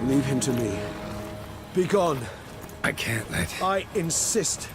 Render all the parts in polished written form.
Leave him to me. Be gone. I can't let... I insist.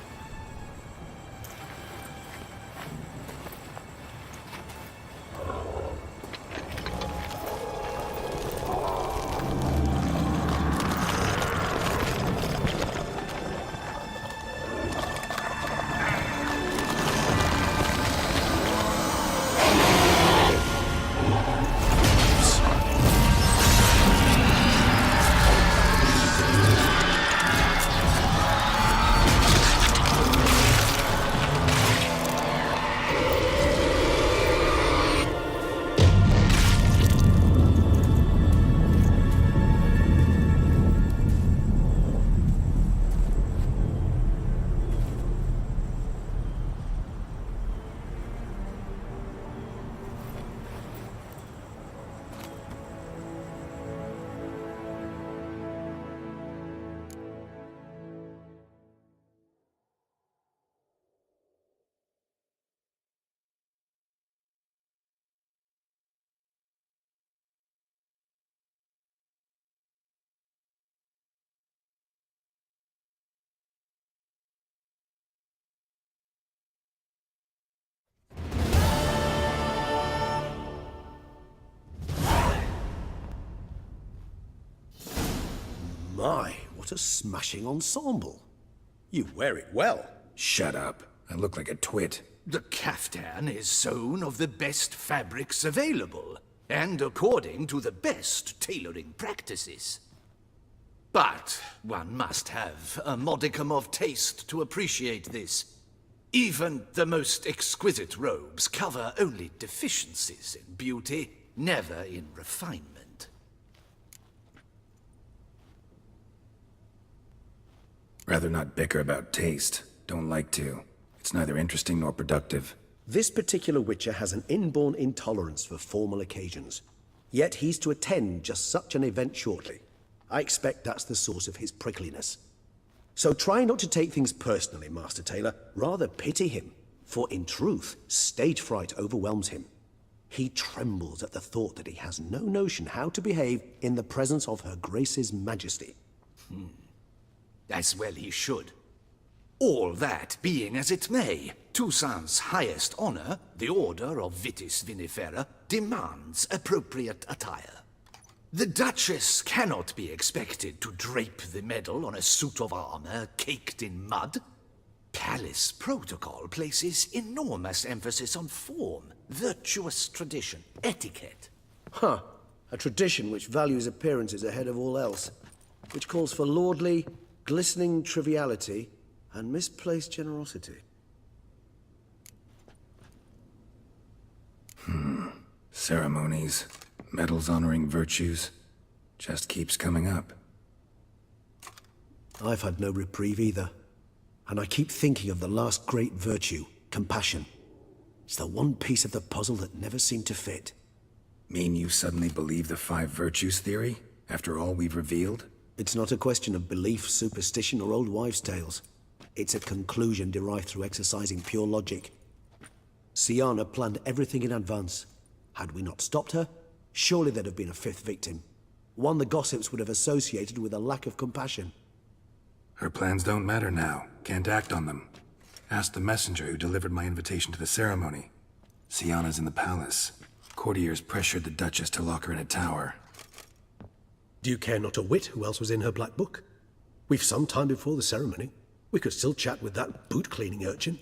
My, what a smashing ensemble. You wear it well. Shut up. I look like a twit. The caftan is sewn of the best fabrics available, and according to the best tailoring practices. But one must have a modicum of taste to appreciate this. Even the most exquisite robes cover only deficiencies in beauty, never in refinement. Rather not bicker about taste. Don't like to. It's neither interesting nor productive. This particular Witcher has an inborn intolerance for formal occasions. Yet he's to attend just such an event shortly. I expect that's the source of his prickliness. So try not to take things personally, Master Taylor. Rather pity him. For in truth, stage fright overwhelms him. He trembles at the thought that he has no notion how to behave in the presence of Her Grace's Majesty. As well he should. All that being as it may, Toussaint's highest honor, the Order of Vitis Vinifera, demands appropriate attire. The Duchess cannot be expected to drape the medal on a suit of armor caked in mud. Palace protocol places enormous emphasis on form, virtuous tradition, etiquette. Huh. A tradition which values appearances ahead of all else. Which calls for lordly, glistening triviality and misplaced generosity. Ceremonies, medals honoring virtues, just keeps coming up. I've had no reprieve either. And I keep thinking of the last great virtue, compassion. It's the one piece of the puzzle that never seemed to fit. Mean you suddenly believe the 5 virtues theory, after all we've revealed? It's not a question of belief, superstition, or old wives' tales. It's a conclusion derived through exercising pure logic. Syanna planned everything in advance. Had we not stopped her, surely there'd have been a 5th victim. One the gossips would have associated with a lack of compassion. Her plans don't matter now. Can't act on them. Ask the messenger who delivered my invitation to the ceremony. Syanna's in the palace. Courtiers pressured the Duchess to lock her in a tower. Do you care not a whit who else was in her black book? We've some time before the ceremony. We could still chat with that boot-cleaning urchin.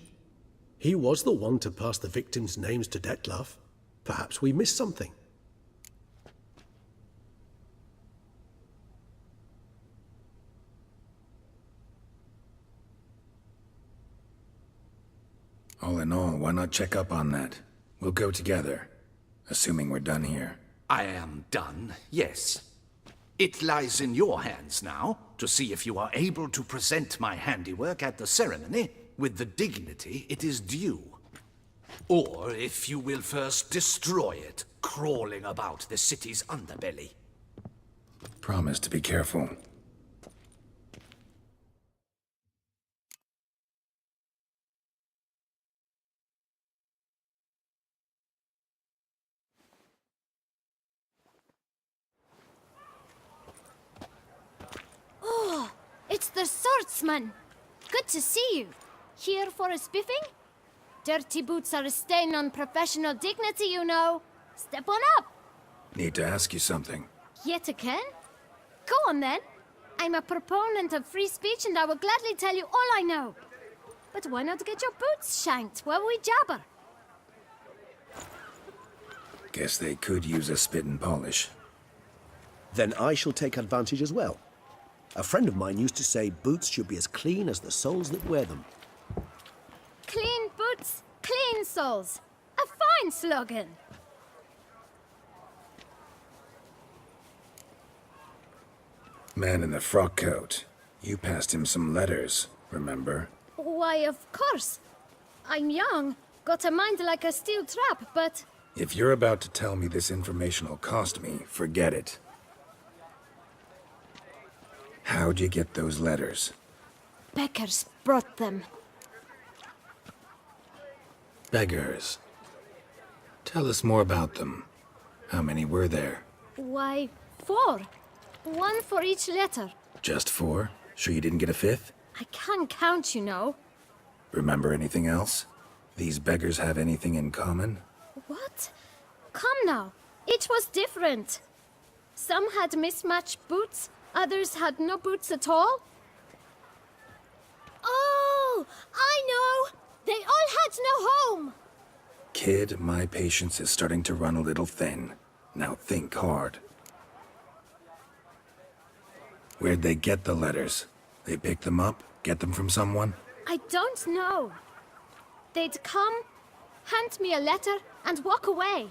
He was the one to pass the victims' names to Dettlaff. Perhaps we missed something. All in all, why not check up on that? We'll go together, assuming we're done here. I am done, yes. It lies in your hands now to see if you are able to present my handiwork at the ceremony with the dignity it is due. Or if you will first destroy it, crawling about the city's underbelly. Promise to be careful. It's the swordsman. Good to see you. Here for a spiffing? Dirty boots are a stain on professional dignity, you know. Step on up. Need to ask you something. Yet again? Go on then. I'm a proponent of free speech and I will gladly tell you all I know. But why not get your boots shanked while we jabber? Guess they could use a spit and polish. Then I shall take advantage as well. A friend of mine used to say boots should be as clean as the soles that wear them. Clean boots, clean soles. A fine slogan. Man in the frock coat. You passed him some letters, remember? Why, of course. I'm young, got a mind like a steel trap, but... If you're about to tell me this information will cost me, forget it. How'd you get those letters? Beggars brought them. Beggars. Tell us more about them. How many were there? Why, 4. 1 for each letter. Just 4? Sure you didn't get a 5th? I can't count, you know. Remember anything else? These beggars have anything in common? What? Come now. Each was different. Some had mismatched boots, others had no boots at all. Oh, I know! They all had no home! Kid, my patience is starting to run a little thin. Now think hard. Where'd they get the letters? They pick them up? Get them from someone? I don't know. They'd come, hand me a letter, and walk away.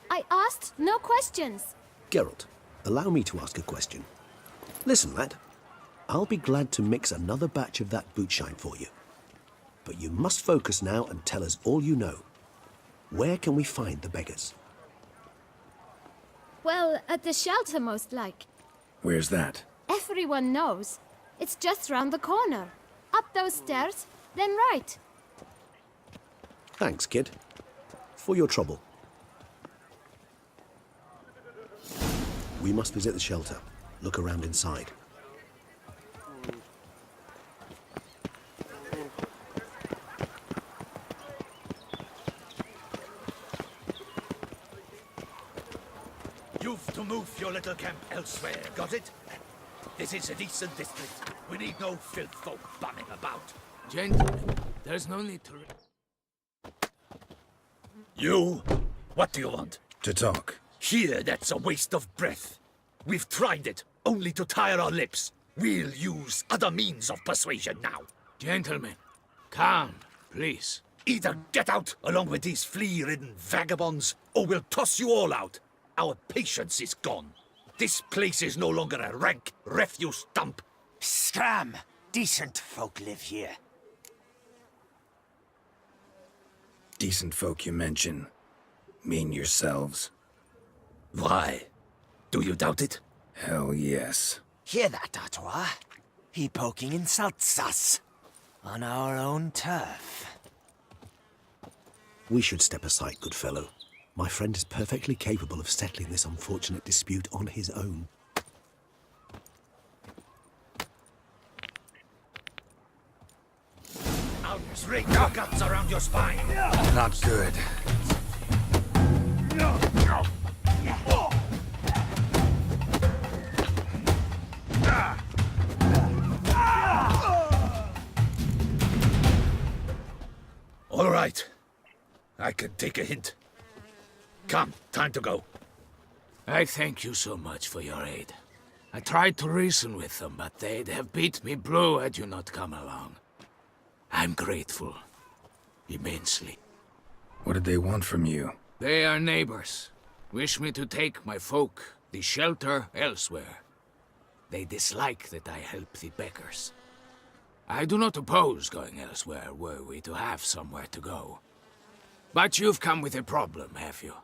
I asked no questions. Geralt, allow me to ask a question. Listen, lad. I'll be glad to mix another batch of that bootshine for you. But you must focus now and tell us all you know. Where can we find the beggars? Well, at the shelter most like. Where's that? Everyone knows. It's just round the corner. Up those stairs, then right. Thanks, kid. For your trouble. We must visit the shelter. Look around inside. You've to move your little camp elsewhere, got it? This is a decent district. We need no filth folk bumming about. Gentlemen, there's no need to... You? What do you want? To talk. Here, that's a waste of breath. We've tried it, only to tire our lips. We'll use other means of persuasion now. Gentlemen, calm, please. Either get out along with these flea-ridden vagabonds, or we'll toss you all out. Our patience is gone. This place is no longer a rank refuse dump. Scram! Decent folk live here. Decent folk you mention. Mean yourselves? Why? Do you doubt it? Hell yes. Hear that, Artois? He poking insults us. On our own turf. We should step aside, good fellow. My friend is perfectly capable of settling this unfortunate dispute on his own. I'll break your guts around your spine. Not good. All right. I can take a hint. Come, time to go. I thank you so much for your aid. I tried to reason with them, but they'd have beat me blue had you not come along. I'm grateful. Immensely. What did they want from you? They are neighbors. Wish me to take my folk, the shelter, elsewhere. They dislike that I help the beggars. I do not oppose going elsewhere, were we to have somewhere to go. But you've come with a problem, have you?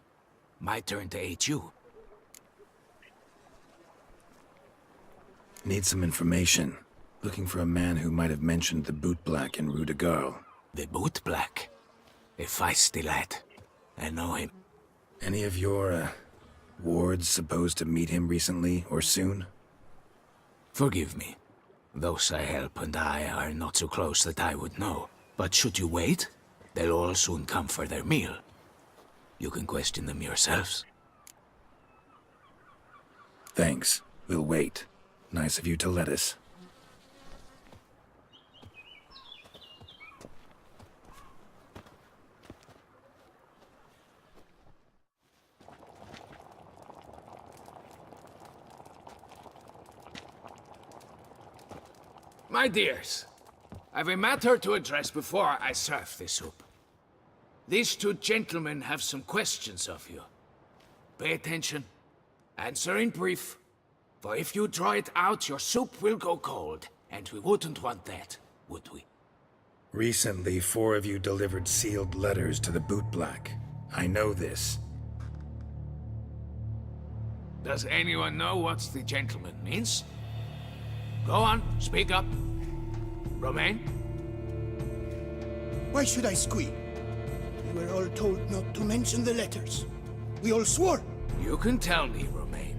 My turn to aid you. Need some information. Looking for a man who might have mentioned the Boot Black in Rue de Garl. The Boot Black? A feisty lad. I know him. Any of your, wards supposed to meet him recently or soon? Forgive me. Those I help and I are not so close that I would know. But should you wait, they'll all soon come for their meal. You can question them yourselves. Thanks. We'll wait. Nice of you to let us. My dears, I've a matter to address before I serve the soup. These two gentlemen have some questions of you. Pay attention. Answer in brief. For if you draw it out, your soup will go cold. And we wouldn't want that, would we? Recently, 4 of you delivered sealed letters to the Boot Black. I know this. Does anyone know what the gentleman means? Go on, speak up. Romain? Why should I squeal? We were all told not to mention the letters. We all swore. You can tell me, Romain.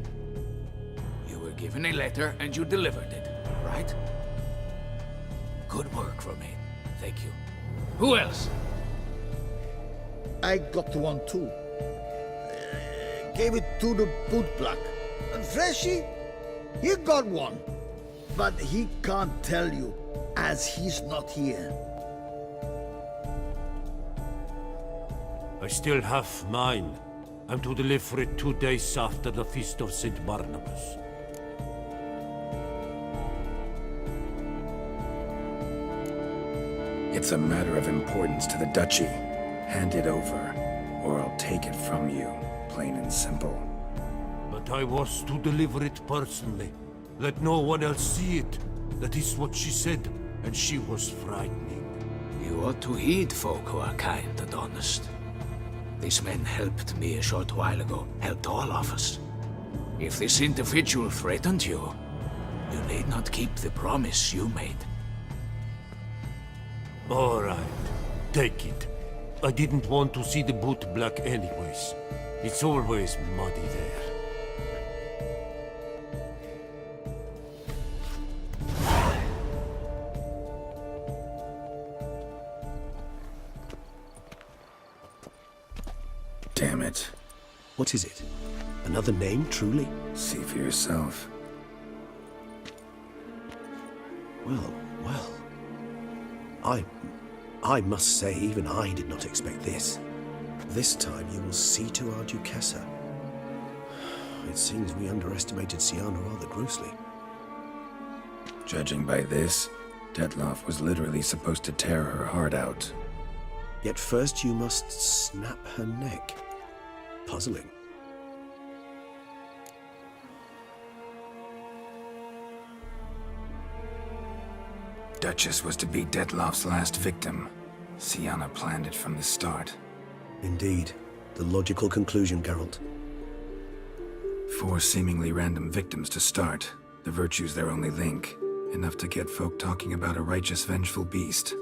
You were given a letter and you delivered it, right? Good work, Romain. Thank you. Who else? I got one too. Gave it to the Boot Black. And Freshy, he got one. But he can't tell you, as he's not here. I still have mine. I'm to deliver it 2 days after the Feast of St. Barnabas. It's a matter of importance to the Duchy. Hand it over, or I'll take it from you, plain and simple. But I was to deliver it personally. Let no one else see it. That is what she said, and she was frightening. You ought to heed folk who are kind and honest. These men helped me a short while ago, helped all of us. If this individual threatened you, You need not keep the promise you made. All right, take it. I didn't want to see the boot black anyways. It's always muddy there. Damn it. What is it? Another name, truly? See for yourself. Well, well. I must say, even I did not expect this. This time you will see to our Duquesa. It seems we underestimated Siana rather grossly. Judging by this, Detloff was literally supposed to tear her heart out. Yet first you must snap her neck. Puzzling. Duchess was to be Detloff's last victim. Siana planned it from the start. Indeed. The logical conclusion, Geralt. 4 seemingly random victims to start. The virtue's their only link. Enough to get folk talking about a righteous, vengeful beast.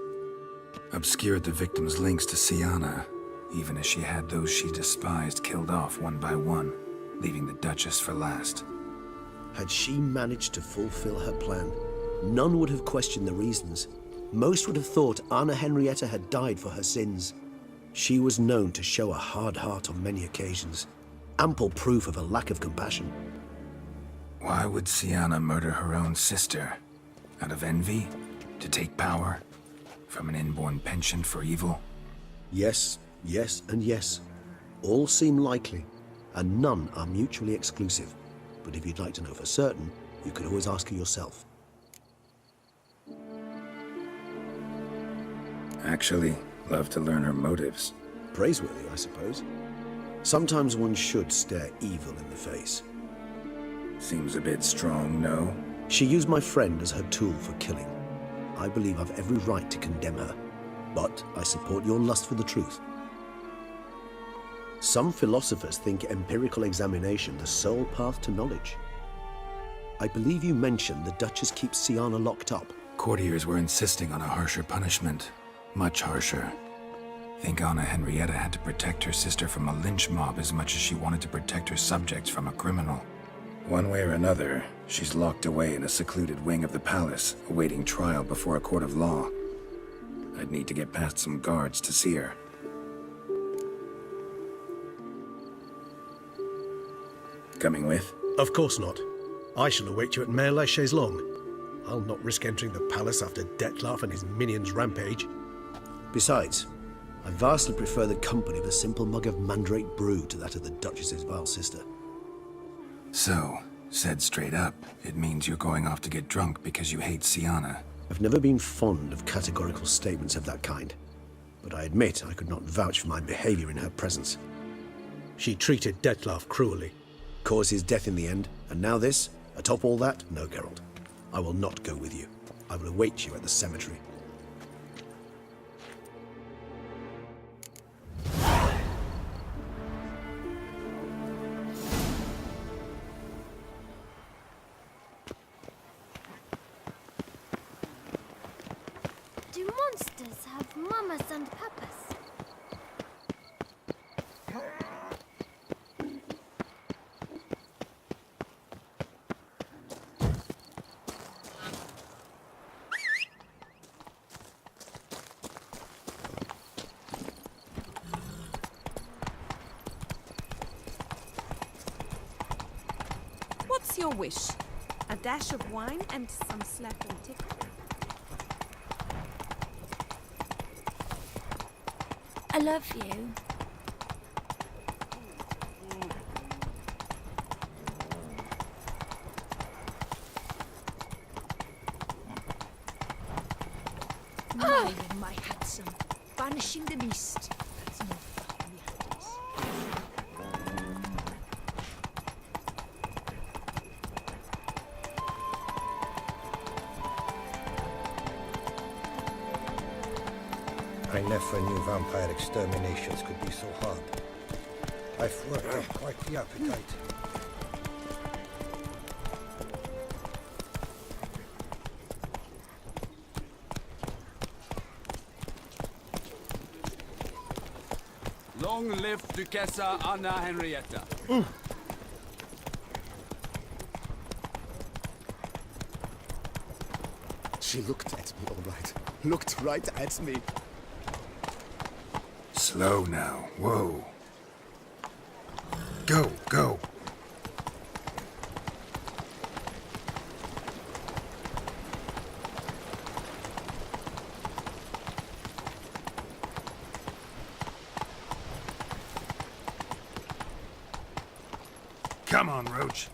Obscured the victims' links to Siana, even as she had those she despised killed off one by one, leaving the Duchess for last. Had she managed to fulfill her plan, none would have questioned the reasons. Most would have thought Anna Henrietta had died for her sins. She was known to show a hard heart on many occasions. Ample proof of a lack of compassion. Why would Siana murder her own sister? Out of envy? To take power? From an inborn penchant for evil? Yes, yes, and yes. All seem likely, and none are mutually exclusive. But if you'd like to know for certain, you could always ask her yourself. Actually, love to learn her motives. Praiseworthy, I suppose. Sometimes one should stare evil in the face. Seems a bit strong, no? She used my friend as her tool for killing. I believe I've every right to condemn her, but I support your lust for the truth. Some philosophers think empirical examination the sole path to knowledge. I believe you mentioned the Duchess keeps Siana locked up. Courtiers were insisting on a harsher punishment. Much harsher. Think Anna Henrietta had to protect her sister from a lynch mob as much as she wanted to protect her subjects from a criminal. One way or another, she's locked away in a secluded wing of the palace, awaiting trial before a court of law. I'd need to get past some guards to see her. Coming with? Of course not. I shall await you at Mare La Chaise-Longue. I'll not risk entering the palace after Detlaff and his minions rampage. Besides, I vastly prefer the company of a simple mug of mandrake brew to that of the Duchess's vile sister. So, said straight up, it means you're going off to get drunk because you hate Siana. I've never been fond of categorical statements of that kind, but I admit I could not vouch for my behavior in her presence. She treated Detlaff cruelly. Caused his death in the end, and now this? Atop all that? No, Geralt. I will not go with you. I will await you at the cemetery. Do monsters have mamas and papas? What's your wish? A dash of wine and some slapping tickle? I love you. My handsome, banishing the mist. That's no fun, I never knew vampire exterminations could be so hard. I've worked up quite the appetite. Long live Duchessa Anna Henrietta. She looked at me, all right. Looked right at me. Slow now. Whoa. Go, go. Come on, Roach.